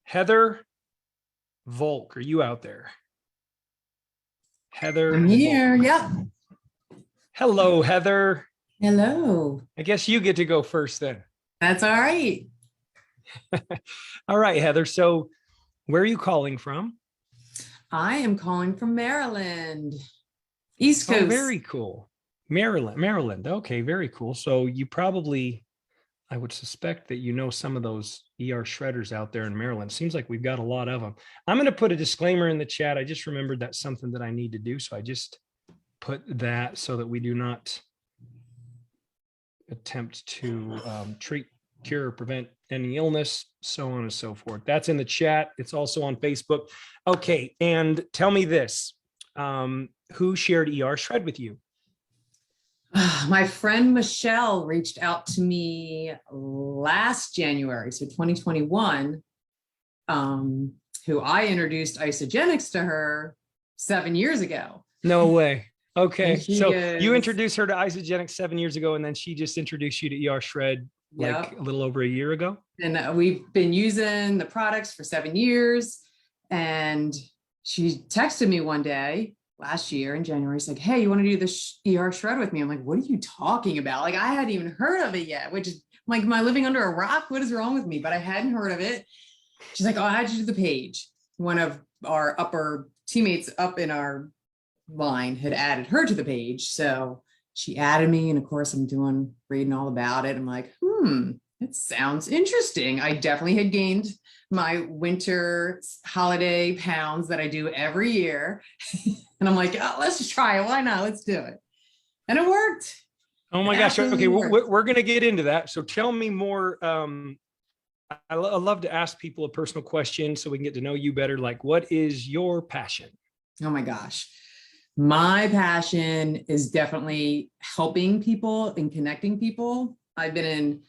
Heather Volk, are you out there? Heather I'm here. Volk. Yep. Hello, Heather. Hello. I guess you get to go first then. That's all right. All right, Heather. So where are you calling from? I am calling from Maryland, East Oh, Coast. very cool. Maryland. Okay, very cool. So you probably, I would suspect that you know some of those ER shredders out there in Maryland. Seems like we've got a lot of them. I'm going to put a disclaimer in the chat. I just remembered that's something that I need to do. So I just put that so that we do not attempt to treat, cure, or prevent any illness, so on and so forth. That's in the chat. It's also on Facebook. Okay, and tell me this. Who shared ER Shred with you? My friend Michelle reached out to me last January, so 2021, who I introduced Isagenix to her 7 years ago. No way. Okay, so goes, you introduced her to Isagenix 7 years ago, and then she just introduced you to ER Shred like a little over a year ago? And we've been using the products for 7 years. And she texted me one day last year in January. She's like, hey, you want to do this ER Shred with me? I'm like, what are you talking about? Like, I hadn't even heard of it yet, which is like, am I living under a rock? What is wrong with me? But I hadn't heard of it. She's like, oh, I had you to the page. One of our upper teammates up in our line had added her to the page. So she added me. And of course, I'm reading all about it. I'm like, it sounds interesting. I definitely had gained my winter holiday pounds that I do every year. And I'm like, oh, let's just try it. Why not? Let's do it. And it worked. Oh my gosh. Okay, we're going to get into that. So tell me more. I love to ask people a personal question so we can get to know you better. Like, what is your passion? Oh my gosh. My passion is definitely helping people and connecting people. I've been in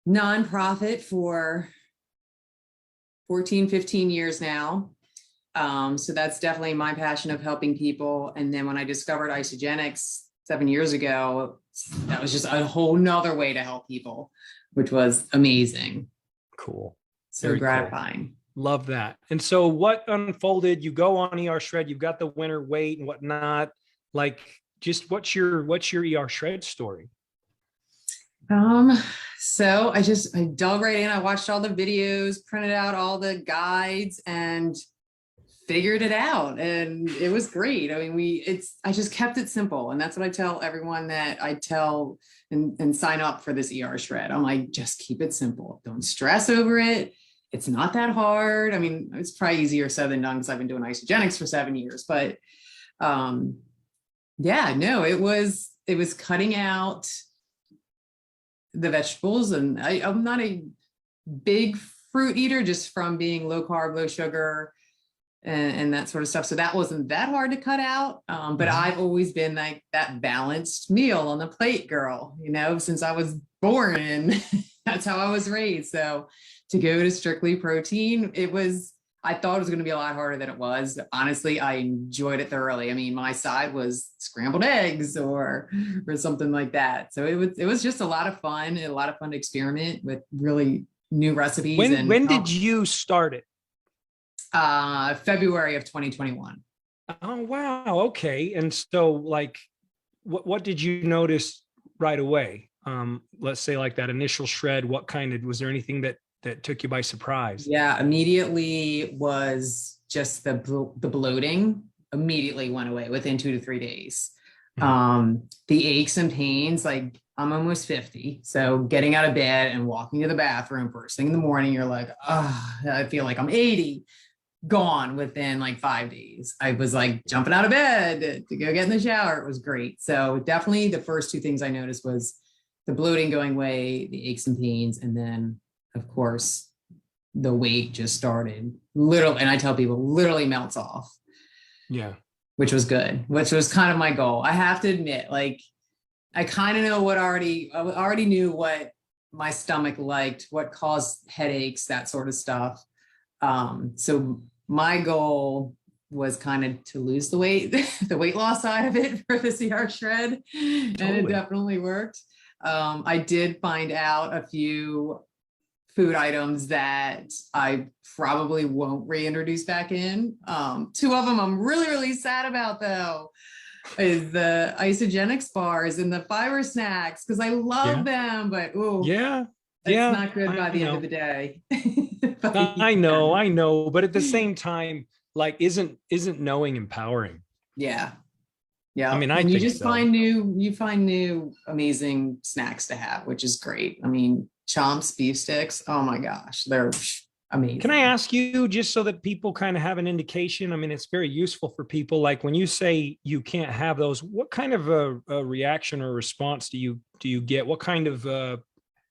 nonprofit for 14, 15 years now. So that's definitely my passion of helping people. And then when I discovered Isagenix 7 years ago, that was just a whole nother way to help people, which was amazing. Cool. So very gratifying. Cool. Love that. And so what unfolded? You go on ER Shred, you've got the winter weight and whatnot. Like, just what's your ER Shred story? So I dug right in. I watched all the videos, printed out all the guides, and figured it out. And it was great. I mean, I just kept it simple. And that's what I tell everyone that I tell and sign up for this ER Shred. I'm like, just keep it simple. Don't stress over it. It's not that hard. I mean, it's probably easier said than done because I've been doing Isagenix for 7 years, but yeah, no, it was cutting out the vegetables. And I'm not a big fruit eater, just from being low carb, low sugar, and that sort of stuff. So that wasn't that hard to cut out. But I've always been like that balanced meal on the plate girl, since I was born, and that's how I was raised. So to go to strictly protein, I thought it was going to be a lot harder than it was. Honestly, I enjoyed it thoroughly. I mean, my side was scrambled eggs or something like that. So it was just a lot of fun to experiment with really new recipes. When did you start it? February of 2021. Oh, wow. Okay. And so like, what did you notice right away? Let's say like that initial shred, was there anything that took you by surprise? Yeah, immediately was just the bloating immediately went away within 2 to 3 days. The aches and pains, like I'm almost 50. So getting out of bed and walking to the bathroom first thing in the morning, you're like, I feel like I'm 80. Gone within like 5 days. I was like jumping out of bed to go get in the shower. It was great. So definitely the first two things I noticed was the bloating going away, the aches and pains, and then of course the weight just started literally, and I tell people literally melts off. Yeah. Which was good, which was kind of my goal. I have to admit, like I kind of know I already knew what my stomach liked, what caused headaches, that sort of stuff. So my goal was kind of to lose the weight, the weight loss side of it for the CR Shred. Totally. And it definitely worked. I did find out a few food items that I probably won't reintroduce back in. Two of them I'm really, really sad about though, is the Isagenix bars and the fiber snacks, because I love them, but it's not good by the end of the day. I know, but at the same time, like, isn't knowing empowering? Yeah. Yeah. I mean, and you just so. find new amazing snacks to have, which is great. I mean, chomps, beef sticks. Oh my gosh, they're amazing. Can I ask you, just so that people kind of have an indication? I mean, it's very useful for people. Like, when you say you can't have those, what kind of a reaction or response do you get? What kind of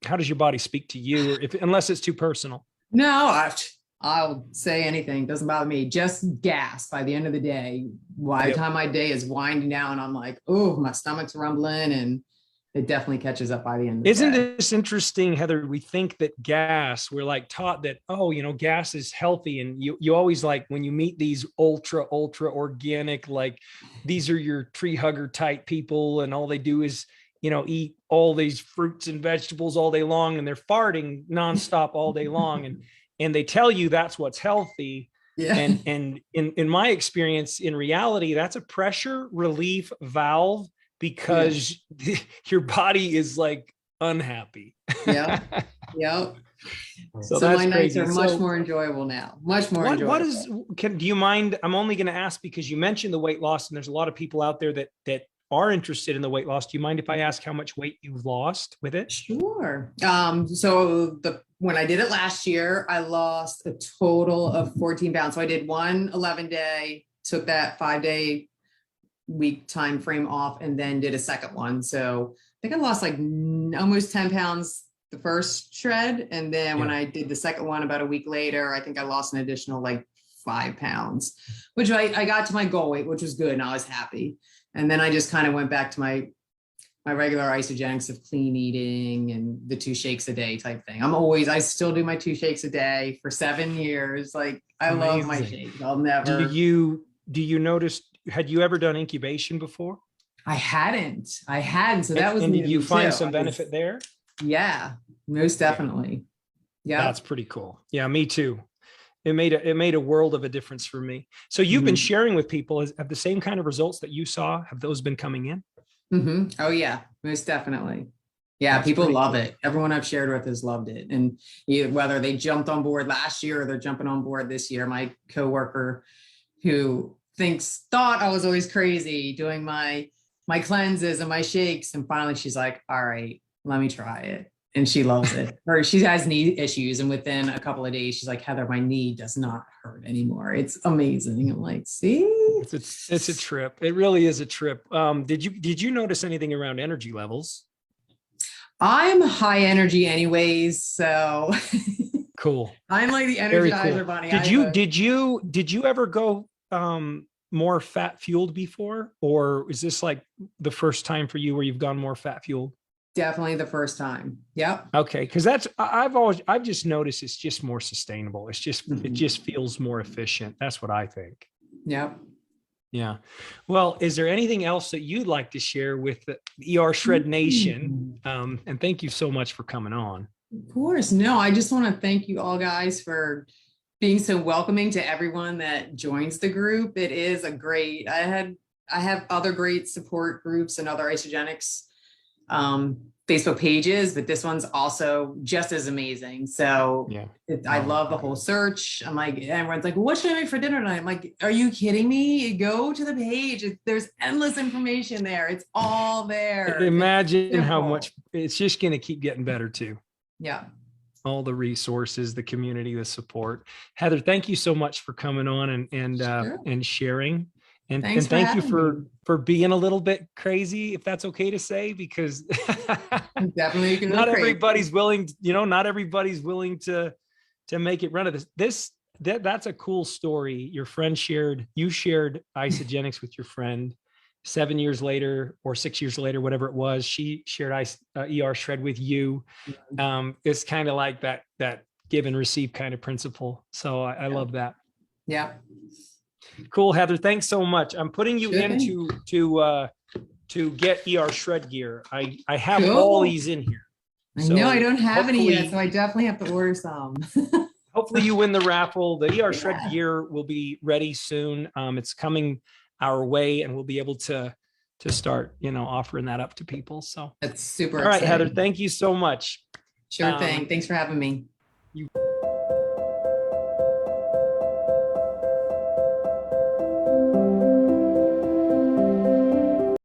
how does your body speak to you, unless it's too personal? No, I'll say anything. Doesn't bother me. Just gas by the end of the day. By the time my day is winding down, I'm like, oh, my stomach's rumbling, and it definitely catches up by the end of the Isn't day. this interesting, Heather? We think that gas, we're like taught that, oh, gas is healthy. And you always, like, when you meet these ultra organic, like, these are your tree hugger type people, and all they do is, eat all these fruits and vegetables all day long, and they're farting nonstop all day long. And they tell you that's what's healthy. Yeah. And in my experience, in reality, that's a pressure relief valve, because your body is like unhappy. Yeah. Yeah. So my that's nights crazy. are much more enjoyable now. Much more enjoyable. Do you mind? I'm only going to ask because you mentioned the weight loss, and there's a lot of people out there that are interested in the weight loss. Do you mind if I ask how much weight you've lost with it? Sure. So when I did it last year, I lost a total of 14 pounds. So I did one 11-day, took that 5-day week time frame off, and then did a second one. So I think I lost like almost 10 pounds the first shred. And then when I did the second one about a week later, I think I lost an additional like 5 pounds, which I got to my goal weight, which was good. And I was happy. And then I just kind of went back to my regular Isagenix of clean eating and the 2 shakes a day type thing. I still do my 2 shakes a day for 7 years. Like, I love my shakes. I'll never. Do you notice, had you ever done incubation before? I hadn't. So that was. And did you find some benefit there? Yeah, most definitely. Yeah. That's pretty cool. Yeah, me too. It made a world of a difference for me. So you've been sharing with people, have the same kind of results that you saw, have those been coming in? Oh yeah, most definitely. Yeah, that's people love it. Everyone I've shared with has loved it. And whether they jumped on board last year or they're jumping on board this year, my coworker who thought I was always crazy doing my cleanses and my shakes. And finally she's like, all right, let me try it. And she loves it. Or she has knee issues, and within a couple of days, she's like, Heather, my knee does not hurt anymore. It's amazing. I'm like, see, it's a trip. It really is a trip. Did you notice anything around energy levels? I'm high energy anyways, so cool. I'm like the energizer bunny. Did you ever go more fat fueled before, or is this like the first time for you where you've gone more fat fueled? Definitely the first time. Yep. Okay. Cause I've just noticed it's just more sustainable. It's just, it just feels more efficient. That's what I think. Yep. Yeah. Well, is there anything else that you'd like to share with the ER Shred Nation? And thank you so much for coming on. Of course. No, I just want to thank you all guys for being so welcoming to everyone that joins the group. It is a great, I have other great support groups and other Isagenix Facebook pages, but this one's also just as amazing. So I love the whole search. I'm like, everyone's like, what should I make for dinner tonight? I'm like, are you kidding me? Go to the page. There's endless information there. It's all there. Imagine how much it's just going to keep getting better too. Yeah. All the resources, the community, the support. Heather, thank you so much for coming on and sharing. And thank you for being a little bit crazy, if that's okay to say, because definitely not everybody's willing, not everybody's willing to make it run of this. That's a cool story. Your friend you shared Isagenix with your friend 7 years later or 6 years later, whatever it was. She shared ER Shred with you. It's kind of like that give and receive kind of principle. So I love that. Yeah. Cool, Heather. Thanks so much. I'm putting you in to get ER Shred gear. I have all these in here. I know I don't have any yet, hopefully- so I definitely have to order some. Hopefully you win the raffle. The ER Shred Yeah. gear will be ready soon. It's coming our way, and we'll be able to start, offering that up to people. So That's super all right, exciting. Heather, thank you so much. Sure thing. Thanks for having me. You